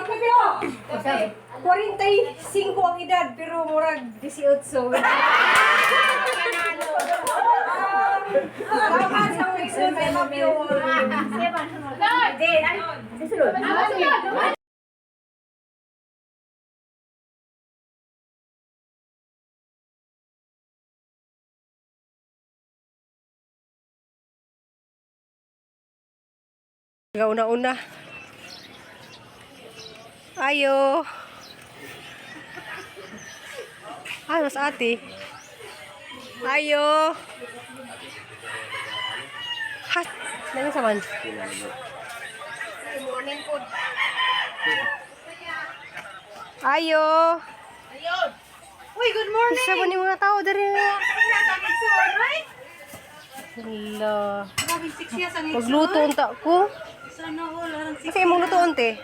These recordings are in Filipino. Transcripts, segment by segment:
45 ang edad, pero murag 18. Tama sa reason kay Mapyo. Una-una. Ayo. Ay, mas ate. Ayo. Hat. Nani saman? Ayo. Ayun. Uy, good morning. Isa ba ni mga tao dari na? Hala. Grabe, 6 years ang Magluto unta ko. Sana all, harang 6 Kasi imong luto unte.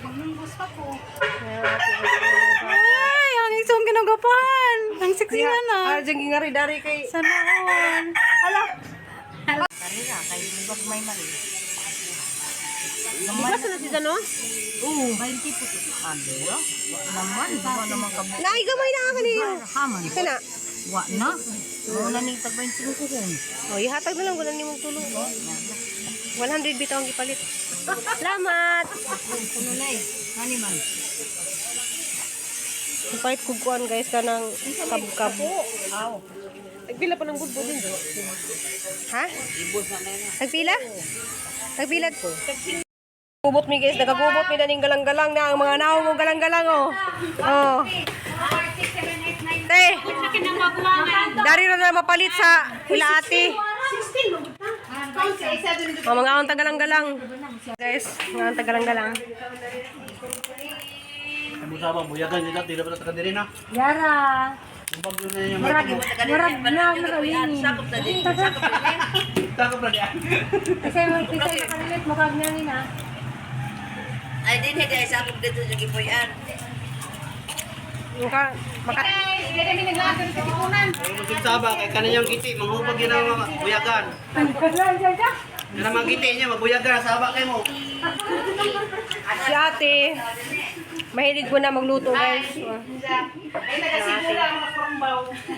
Magbungbus pa ko. Ay, ang isong ginagapan. Ang sexy nga na. Ah, dyan gingari dari kay... Sana all. Hala. Karira, kayo nibag may mali. Di ba sunod si Dano? Oo, 20 po. Ano? Naman, wala naman kabu. Naigamay na ka niyo. Haman. Kana. Wa na. Wala ni tag 25 ko kung. Oh, ihatag na lang kung nang tulong. 100 bitaw ang gipalit. Salamat. Kuno na eh. Hani man. Ipalit ko kuan guys ka ng kab-kab. Aw. Tagpila pa ng budbud din. Ha? Tagpila? Tagpila po. Gubot mi guys, nagagubot mi daning galang-galang na ang mga naong mong galang-galang oh. Oh. Te. Dari na mapalit sa ate. Oh, mga ang tagalang-galang. Guys, mga ang tagalang-galang. Ano sa bang buyagan nila, tidak pernah tekan diri na. Yara. Kumpag yun na yung Murag na marawin. Takap na diyan. Kasi makalilit mo kag na nina. Ay, din hindi ay sakop dito sa gipuyan. Maka Pero magsaba, kay kananyang kiti, manghubag yun ang mga buyagan. Yan ang mga kiti niya, magbuyagan, saba kayo mo. si ate. Mahilig ko na magluto guys.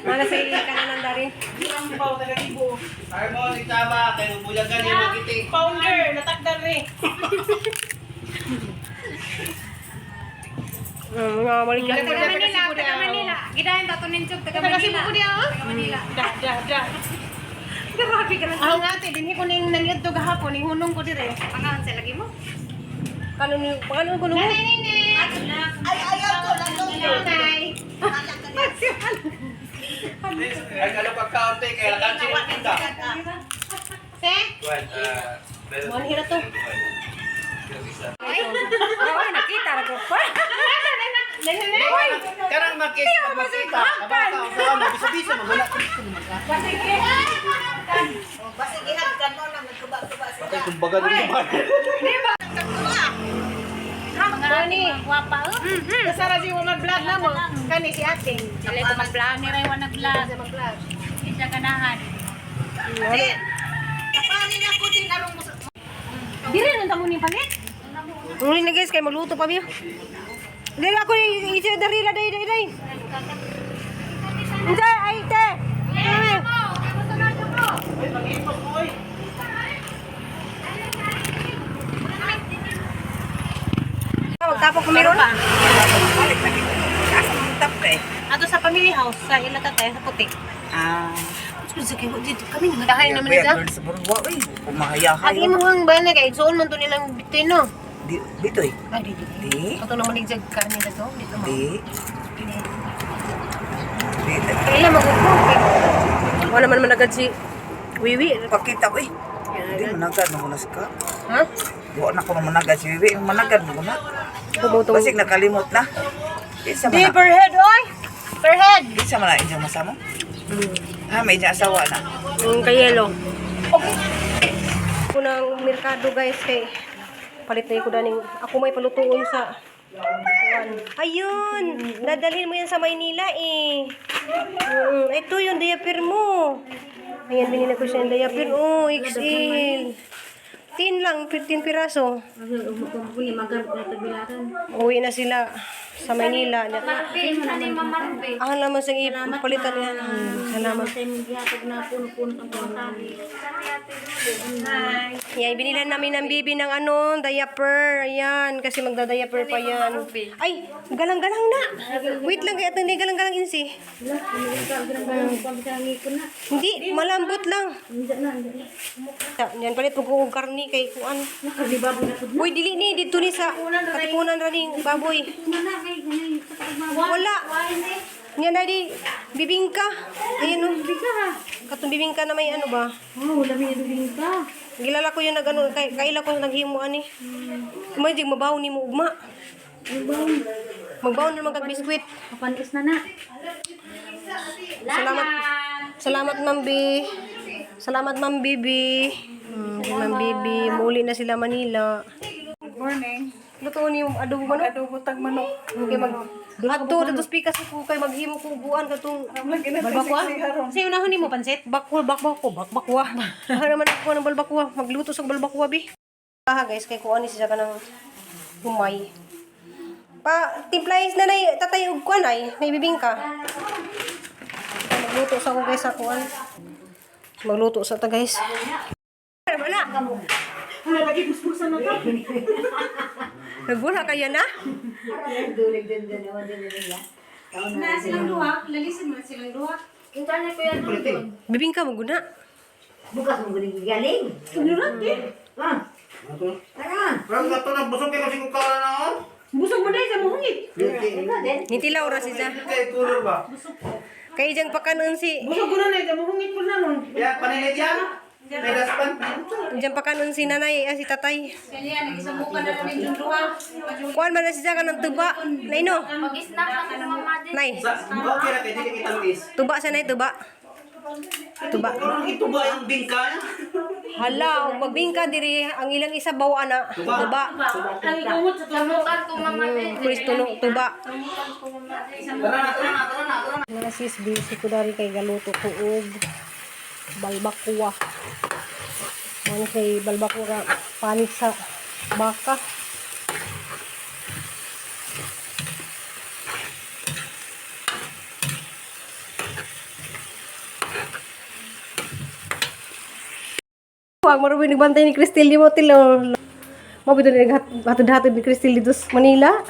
Mana sa kanan dari. Ay mo, nagsaba, kayo magbuyagan yung mga kiti. Founder, natagdar rin. Mga maligyan ko na. Taga Manila. Gidahin tato ninchog taga Manila. Taga Manila. Grabe ka na. Ako nga te, dinhi ko ning nangiyad to gahapon, ning hunong ko dire. Pangalan sa lagi mo? Paano ko nung? Ay, ayaw ko lang to. Nanay. Ay, kalau pagkaunti, kaya lakan siya tinda. Te? Mo hira to. Ay, nakita ra ko pa. Karang makita, makita. Kabata, usaha, mabisa-bisa, magula. Basigihan ka mo na magkuba-kuba sa. Patay kumbaga din naman. Kani, guwapa. Kasara si mga vlog na mo. Kani si ate. Dili ko mag-vlog ni Ray wanag vlog. Isa ganahan. Kapani na ko din arong mo. Dire nang tamo ni palit. Uli na guys kay magluto pa biyo. Dire ako isi dari la dai. Unsa ay te? Magtapok ko meron. Ato sa family house sa ila tatay sa putik. Kami nagdahay naman nila. Ang imuhang ba na kay soon man to nilang bitino. Bitoy. Ay di. Ato naman nigzag karne na to dito mo. Di. Kailan magupo? Wala man managad si Wiwi. Pakita ko eh. Hindi managad mo na ka. Ha? Wa na ko managad si Wiwi. Managad mo na. Pumutong. Basig nakalimot na. Isa Di man na. per head oy. Per head. Isa man na. Isa masama. Ha, may isa asawa na. Kay yellow. Okay. Kunang merkado guys kay palit na ko daning ako may palutuon sa kuwan. Ayun, dadalhin mo yan sa Maynila eh. Ito yung diaper mo. Ayan, binili ko siya yung diaper. Oh, XL. 15 lang, 15 piraso. Uwi na sila sa Maynila. Ang naman sa ipalitan niya. Salamat. Yan, binilan namin ng bibi ng diaper. Ayan, kasi magda-diaper pa yan. Ay, galang-galang na. Wait lang, kaya ito hindi galang-galang insi. Hindi, malambot lang. Yan, palit ko karni kay kuan. Uy, dili ni, dito ni sa katipunan raning baboy. Wala. Nga na di, bibingka. Ayan o. Katong bibingka na may ano ba? Gilala ko yung kaila ko naghimo ani. Imagine, mabaw ni mo ugma. Magbaw na naman kag biskwit. Salamat. Salamat, Ma'am B. Salamat, Ma'am Bibi. Ma'am Bibi, muli na sila Manila. Morning. Luto ni adobo manok. Adobo tag manok. Okay, adto dados pikas ko kay maghimo ko buan katong Balbakwa? Kasi unahon ni mo pansit? bakwa. Aha naman ako ng balbakwa. Magluto sa balbakwa bi. Guys, kay kuan ni siya kanang humay. Timplays na nay tatay ug kuan ay bibingka. Magluto sa ko guys sa kuan. Magluto sa ta guys. Wala. Wala lagi busbusan na to. Nagbula kaya na? Na silang duha, lalisin mo silang duha. Internet ko yan doon. Bibingka mo guna. Bukas mo galing galing. Parang gato na busog kayo kasi kukala na ako. Busog mo dahil sa muhungit. Niti Laura si Ja. Kay cooler ba? Kay jang pakanon si Busog ko na sa muhungit po na nun. Ya, panilit yan. May daspan. jang pakanon si nanay si tatay. Kaya nagisamukan na namin yung duha. Kuan man na si Ja kanang tuba. Naino. Mag-snack na sa mama din. Nay. Okay na kay dili kita miss. Tuba sa nay tuba. Tuba. Parang ito ba yung bingka niya? Hala, og magbingka diri ang ilang isabaw ana. Tuba. Ang ikumot sa tamukan ko mama din. Kristo no tuba. Tara na. Mga sis busy ko dari kay galuto ko og balbakwa. Ano kay balbakwa ka panit sa baka. Wag mo rin nagbantay ni Cristel di mo tilo. Mabito ni hatod-hatod ni Cristel dito sa Manila.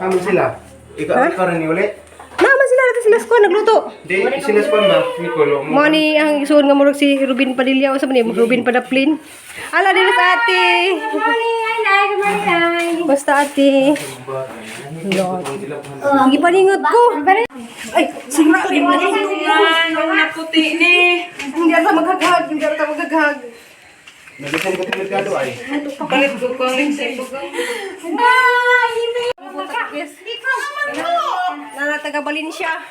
Kamo sila. Ikaw rin ni ulit. Naman sila dito sila ko nagluto. Di, sila span ba? Nicolo. Mo ni ang isuon nga murag si Ruben Padilla o sa man Ruben Padaplin. Ala dili sa ate. Basta ate. Lord. Gipaningot ko. Ay, sige ka din mo. Naputi ni. Hindi ata maghaghag. Nagitan ko merkado ay. Palit ko ko ang sa ito. Nana taga Valencia.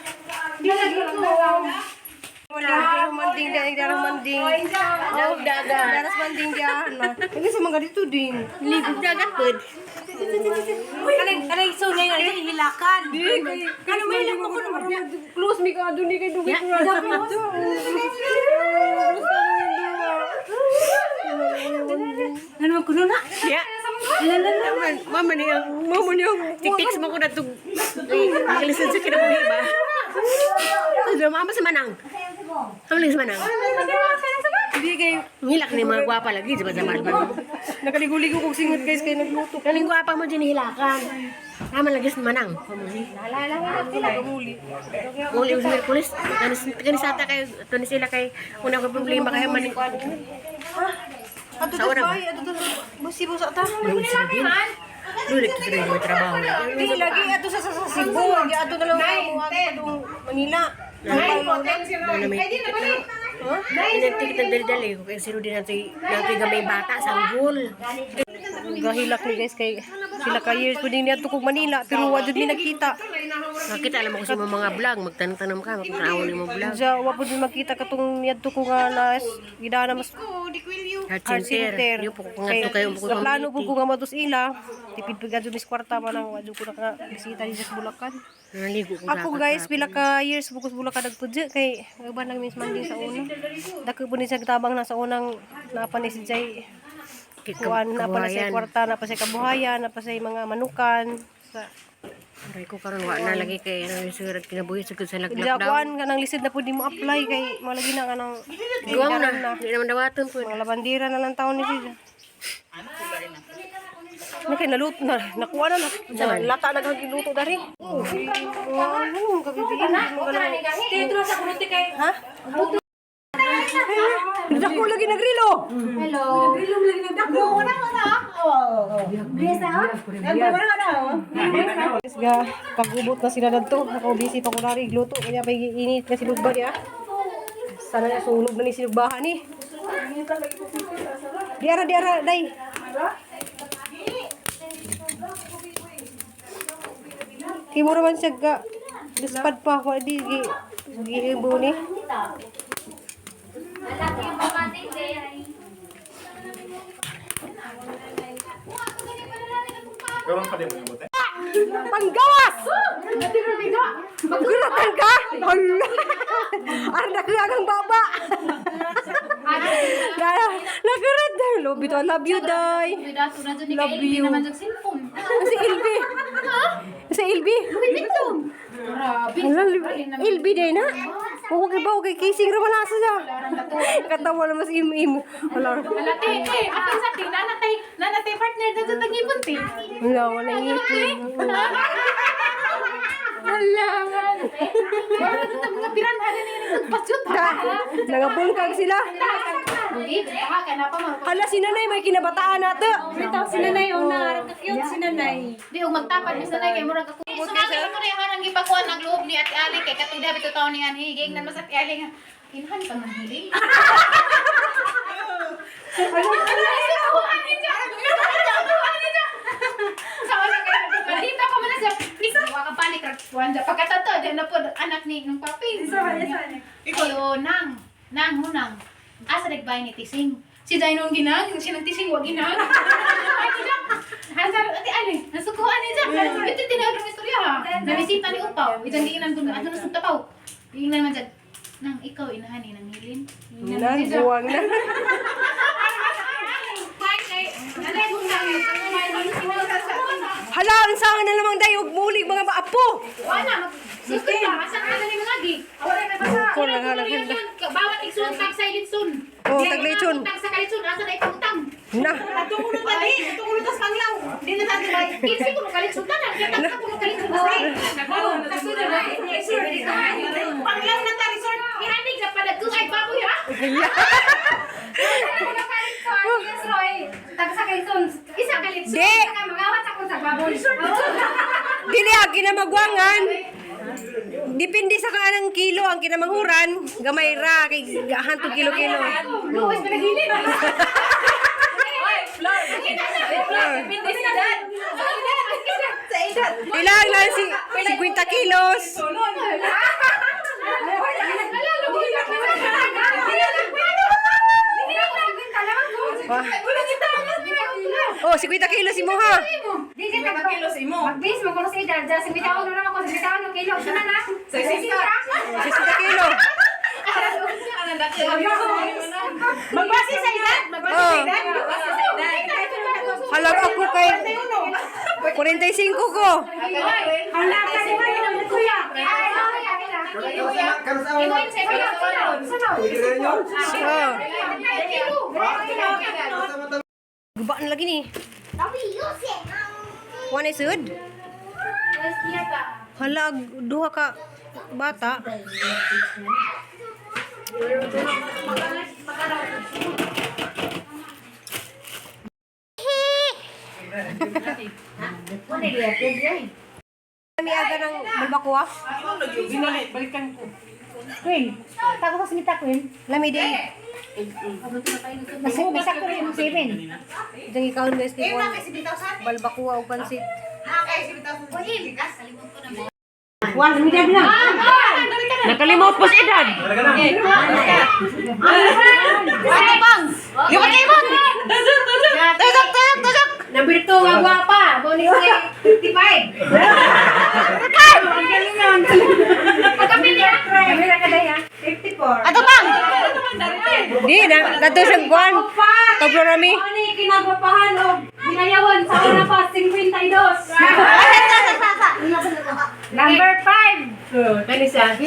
Wala manding darah manding. Daog dagat. Daras manding dia. Ini sama gadi tu ding. Ligog dagat pod. Kanay so na yun, hilakan. Kano may lang ako na close mi ka dun kay dugay ko. Ano ko na? Ya. Mama ni ang Tik-tiks mo ko na itong magalisan sa kinabuhi ba? Ito, mama sa manang. Kamaling sa manang. Hindi kay Hilak ni mga gwapa lagi, sa ba? nakaligo-ligo kog singot guys kay nagluto. Kaling gwapa mo dyan hilakan. Tama lagi sa manang. Muli sa Merkulis. Kanisata kayo, ito ni sila kay, una ko problema kayo maning. Ato Sa una ba? bay, ato musibo sa ta. Lulit sa din. Lulit ko sila yung trabaho. Di lagi ato sa Cebu, di ato na lang mo atong Manila. Ano may ticket na. Ticket ang dali-dali. Kaya sino din natin gamay bata, sanggol. Gahilak ni guys kay sila ka years pwede niya tukog Manila pero wa jud mi nakita. Nakita alam mo kasi mga vlog, magtanong-tanong ka, magtanong ni mo vlog. Ja wa pud mi makita katong niadto ko nga na gidana mas Heart hard center. center. Yung po kung nga kayo Sa plano po ko nga matus ila, tipid pa gadto mis kwarta man ang wa jud ko naka bisita dito sa Bulacan. Naligo ko Ako guys pila ka years bukas Bulacan nagpudya kay uban lang mis manding sa una. Dako po ni siya gitabang na sa unang napa ni si Jay. kuan na pa na sa kwarta, na pa sa kabuhayan, na pa sa mga manukan. Sa Aray ko karon wa na lagi kay ano surat kinabuhi sa laklak Ila daw. kuan kanang lisod na pud mo apply kay malagi na kanang Guwang na, di naman dawaton po. mga labandira na lang taon ni siya. Ano kay naluto na nakuha na lata naghagiluto dari. Oh, ano ka bibiin mo ganun. sa kuruti kay. Ha? Dako lagi nagrilo. Hello. Grilong lagi ng dako. Wala. Oh. Bisa ha? Guys, ga pag-ubot na sila dito. Ako busy pa ko nari gluto kaya pa init na silugba ya. Sana na sunog na ni silugbahan ni. Diara day. Kimo naman siya ga dispad pa wa di giibo ni. Panggawas! Magkuratan ka? Ar nakagang baba. Nakarat dahil. Love you, I love you, day. Love you. Si Ilbi. Si Ilbi. Ilbi day na. Huwag ba kay kising ramalasa siya. Katawa naman si Im. Wala. Nanatay partner na sa tagipon ti. Wala ngipin. Wala. Wala na mga piranhan ni nagpasyot. Nangabungkag sila. Hindi, kanapa man. Hala, si nanay may kinabataan nato. Bitaw si nanay o na cute si nanay. Di og magtapat mi sa nanay kay murag ako. Sumali mo rin hanang gipakuan ang loob ni Ate Ali kay katuda bitaw taon ni ani higig nan mas Ate Ali nga. Inhan pa man hili. Dito pa man sa isa wa ka balik ra kuan pagkatato din na pod anak ni nung papi. Ayo nang hunang. Asa nagbay ni Tising. Si Dainon ginang, siya ng Tising, wag ginang. Hasar, ati ali, nasukuhan ni Jack. Ito tinawag ng istorya ha. Namisita ni Upaw. Itong giinan doon, ano na sumtapaw. Giinan man Jack. Nang ikaw, inahan ni nang hilin. Nagbuwang na. Hala, ang sanga na lamang dayo, mulig mga maapo. Wala, mag-sister ka. Asan ka na ni mga gi? Wala na basa. Ko lang halak handa. Bawat igsoon, tag sa ilitsun. Oh, taglitsun. Tag sa kalitsun, asa na ipangutang. Na. Tungo tadi, tungo tas panglaw. Di na tadi bay. Kinsi ko kalitsun tanan, kaya tag sa kuno kalitsun bay. Panglaw na ta resort. Ihanig sa padagkung ay baboy ha. Yes, Roy. Tag sa kalitsun. Isa kalitsun. Di. Magawat ako sa baboy. Dili ang kinamagwangan. Depende sa kanang kilo ang kinamanghuran. Gamay ra kay hantog kilo-kilo. Luwes pa nagilid. Ilang lang si 50 kilos. Oh, 50 kilos si mo ha. Di ka kilos imo. Magbis mo kuno sa edad, sa bitaw na ako sa bitaw ng kilo sana na. Sa 60 kilo. Magbasi sa edad, magbasi sa edad. Halag ako kay 45 ko. Hala ka di ba yung kuya? Imoin sa sunod. Oh. Guba na lagi ni. One is good. Halag duha ka bata. Kami aga ng balbakuwa. Queen, tago sa simita Queen. Lami di. Mas bisa ko rin 7. Dang ikaw guys kay balbakuwa ug pansit. Nakalimot po si edad. Ano bang? Yung kalimot. Tusok. Nabirto nga guwapa. Bonus kay 55. Ang galing na. Pagkapit niya. Kamera ka daya. 54. Ato bang? Di, nato sa kuan. Tablo rami. Ano yung kinabapahan o ginayawan sa una pa, 52. Number 5. Kani siya.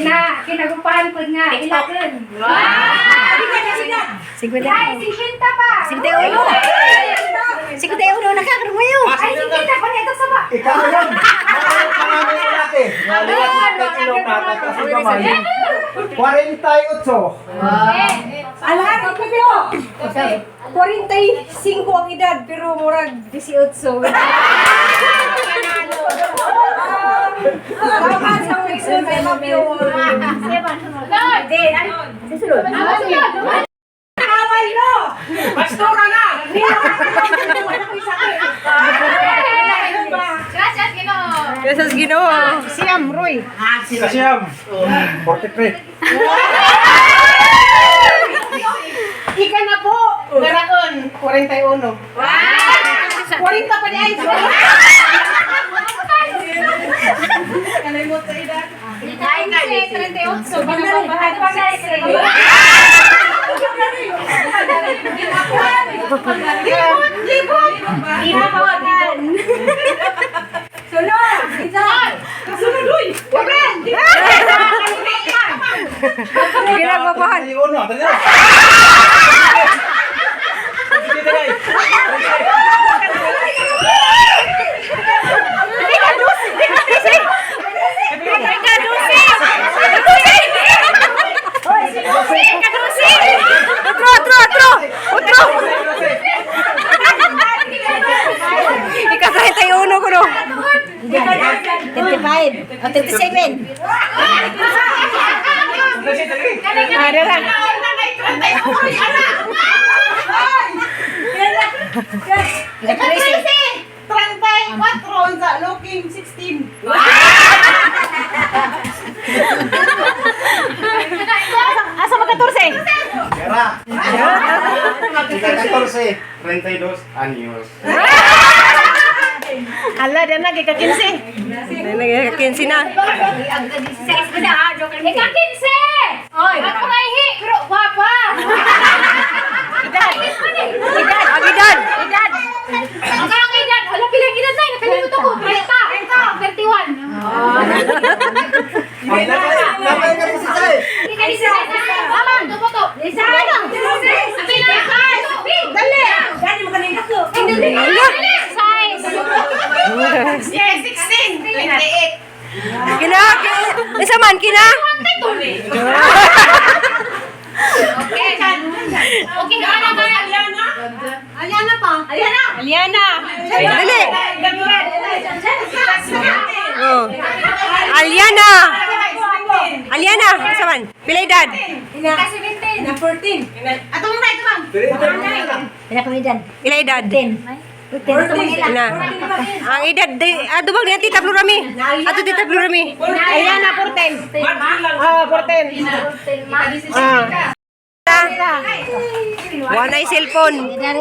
Kinagupahan po nga. Ilagan. Ay, 50 pa. 51 nakakarumayo. Ay, 50 pa nito sa ba? Ikaw lang. Marami ko natin. Naliwat natin ilong natin kasi kamay. 48. Alahan ko pito. 45 ang edad pero murag 18. Dapat sa reason ay mapyo. Pastora na! Gracias, Ginoo. Gracias Ginoo. Kasiyam. 43. Ika na po. Garaon. 41. 40 pa niya. Ay, 38. Binababahan pa Ginagabahan. Uno, tadi na. Dito na. Ikakahit tayo uno ko no. 35. O 37. Ada lang. Looking 16. Asa mag-14? Kera. Ika 14. 32 anyos. Ala, dia na kay 15. Nag-15 na. Ika 15! Oy, ako naihi, pero guwapa. Ang edad. Ang karang edad, hala pila edad na, nakalimut ako. 30, 31. Napay ka po si Sai. Ika 16. Mama, tumo to. Lisa, ano? Sabi na, dali. Dali mo kanina ko. Dali. Size. Yes, 16. 28. Kina. Isa man kina. Okay, Chan. Okay, Aliana ba? Aliana pa. Aliana. Dali. Oh. Aliana. Aliana, isa man. Pila edad? Kasi 15. Na 14. Atong na ito, ma'am. Pila edad? 10. Na. Ang edad adubag niya tita Florami. Ato tita Florami. Aliana 14. Ah, 14. Wanay cellphone. Mga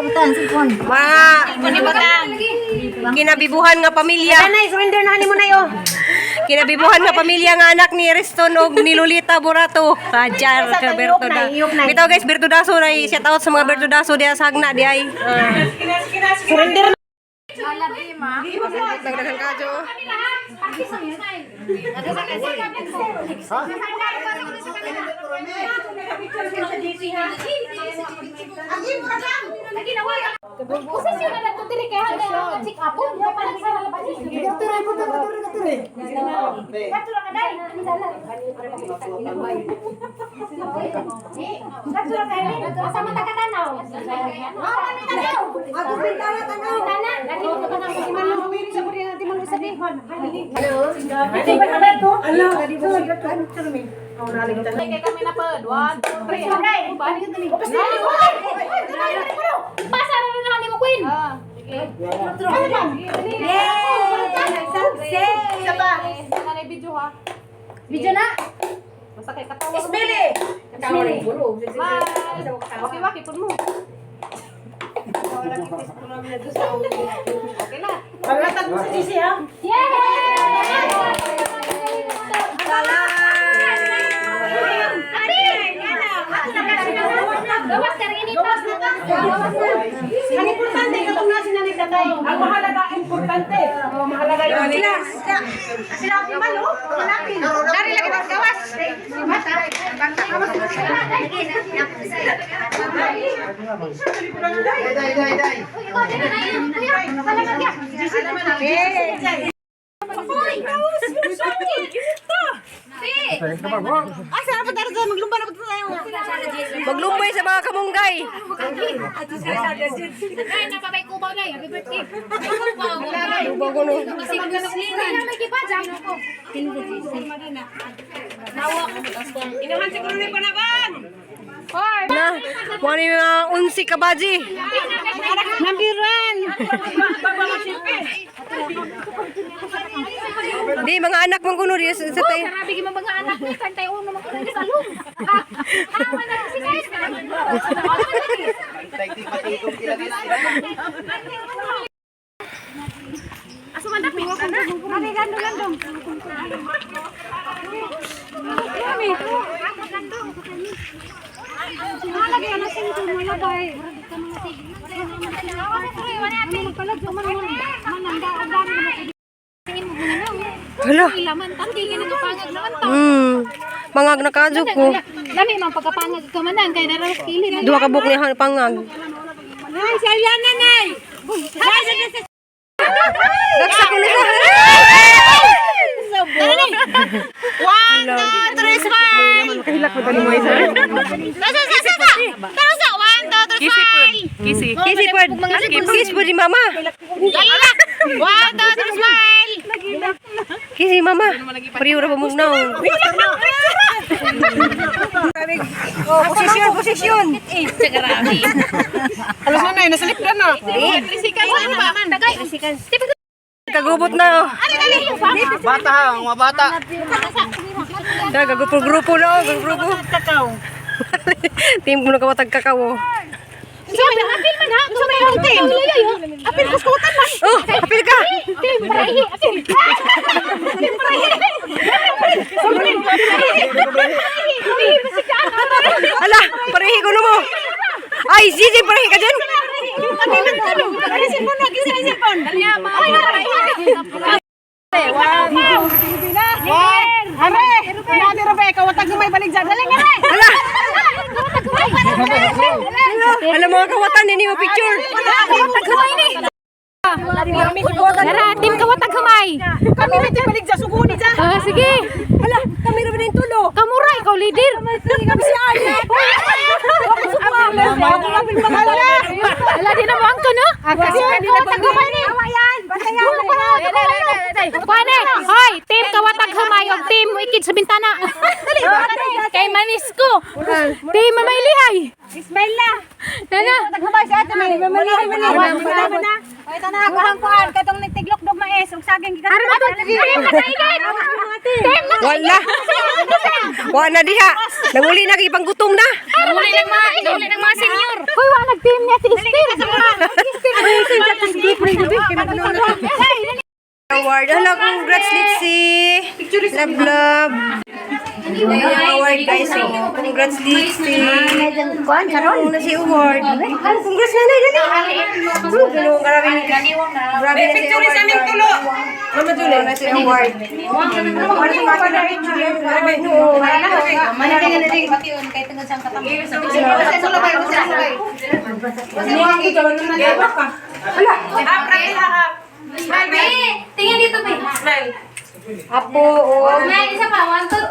kinabibuhan nga pamilya. Nay, surrender na ni mo na yo. Kinabibuhan nga pamilya nga anak ni Reston og ni Lolita Burato. Hajar ka Bertoda. Bitaw guys, Bertodaso na shout out sa mga Bertodaso diya sa Hagna di ay. Surrender. Dagdagan ka jo. Posisyon na lang ito, dili kaya hanggang check up. Hindi pa lang sa labas. Gato lang ka dahil. Gato lang kayo. Asa man tagatanaw. Mama ni tanaw. Ako bintana tanaw. Bintana. Lagi mo tanaw. Kasi man lang mamili sa buri natin mo sa bihon. Hello. Ito ba na to? Hello. Kadi mo sa kan kami. Kaya kami na pa. 1, 2, 3. Balik ka dali. Pasa na lang ni mo Queen. Ano ba? Isa pa. Nanay video ha. Video na. Basta kay katawa. Ismili. Ismili. Okay, waki pun mo. Okay na. Paglatag mo sa GC ha. Yay! Gawas ka rin ito. Ang importante, katong na sila nagtatay. Ang mahalaga, importante. Mahalaga yung sila ang iba, no? Malapin. Dari lagi ng gawas. Maglumbay sa mga kamunggay. Nay, napabay kubaw na. Happy birthday. Kubaw. Kubaw ko no. Kasi magkakaslinan. May kipadya. Inahan siguro ni Panaban. Na, mga ni mga unsi kabaji. Nambiran. Di, mga anak mong kuno di sa tayo. Grabe yung mga anak ni Kantay uno magkunan sa loob. Hawa na kasi guys. Aso man dami. Mami gandong. Mami. Malagay na sa ito malagay. Hala. Ilaman tandingin ito pangag naman ta. Mangag na kadyo ko. Lami mang pagkapangag ka man kay dararas kilid. Dua ka buk ni pangag. Ay, siya na, nay. Daksa ko nito. One, two, three, smile. Kahilak mo tani mo isa. Tara, 1, 2, 3, smile. Kisi pod. Kisi pod di mama. Lalak. 1, 2, 3, smile. Kisi mama. Pariyo ra pamugnaw. Oh, posisyon. Alas na, nay. Nasalip ka na. Kagubot na. Bata ha, mga bata. Grupo na, grupo. Team ko na kawatag kakao. Apil man ha. Apil kuskutan man. Oh, apil ka. Apil. Ala, parehi ko na mo. Ay, Zizi, parehi ka dyan. Ala. Ala, mga kawatan, hindi mo picture. Dara, tim kawatag kamay. Kami may tibalig sa suguni dyan. Ah, sige. Ala, kami rin din tulo. Kamura, ikaw leader. Kami si Arya. Ala, di na mo ang no? Kasi kawatag kamay ni. Kuane, hoy, team kawatag kamay og team ikid sa bintana. Kay manis ko. Team mamailihay. Ismaila. Nana. Naghamay sa atin. Mamalihay. Ay, tanah ako ang kuhan. Katong nagtiglok dog mais. Ug saging gikat. Team mataigay. Team Wala. Wala diha. Nanguli na kay panggutom na. Nahuli ng mga senior. Hoy, wa nag-team niya si Award. Hala, congrats, Litzy. Love. Ayan ang award, guys. Oh. Congrats, Litzy. Ano na si award? Congrats na na, dali. Grabe na si award. Mama Julie, na si award. Para sa mga picture. Grabe, no. Tingnan dito, May. Apo, oh. May, isa pa. 1, 2,